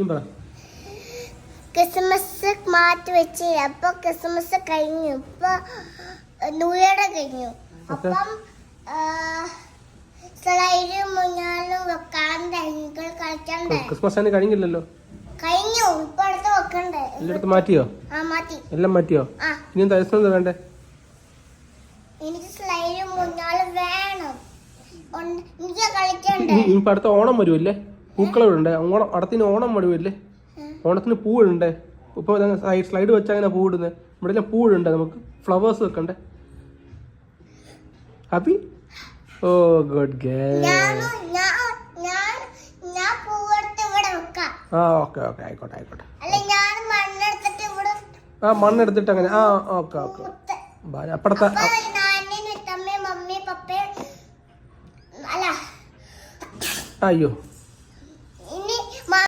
നീ പറ. ക്രിസ്മസ് മാറ്റി വെച്ച് അപ്പൊ ക്രിസ്മസ് കഴിഞ്ഞു, ഇപ്പൊ ന്യൂ ഇയർ കഴിഞ്ഞു. അപ്പം സ്ലൈഡും മുന്നാലും വെക്കാണ്ട് കളിക്കണ്ടേ. ക്രിസ്മസ് കഴിഞ്ഞില്ലല്ലോ. കഴിഞ്ഞു, ഇപ്പൊ അടുത്ത് വെക്കണ്ടേ. എല്ലായിടത്തും മാറ്റിയോ? മാറ്റി. എല്ലാം മാറ്റിയോ? ഇനി എന്താ വേണ്ടേ? എനിക്ക് സ്ലൈഡും മുന്നാലും വേണം, എനിക്ക് കളിക്കണ്ടേ. ഇപ്പൊ അടുത്ത ഓണം വരുമല്ലേ, പൂക്കളവിടണ്ടേ? ഓണം അടുത്തിന് ഓണം വരുമല്ലേ, ഓണത്തിന് പൂവിടണ്ടേ? ഇപ്പൊ സ്ലൈഡ് വെച്ചാൽ അങ്ങനെ പൂവിടുന്നത്. ഇവിടെ എല്ലാം പൂവിടണ്ടേ, നമുക്ക് ഫ്ലവേഴ്സ് വെക്കണ്ടേ. ഹാപ്പി? ഓ ഗുഡ് ഗേൾ. ഓക്കെ ആയിക്കോട്ടെ. മണ്ണെടുത്തിട്ട് അങ്ങനെ. ഓക്കെ. അപ്പുറത്തെ അയ്യോ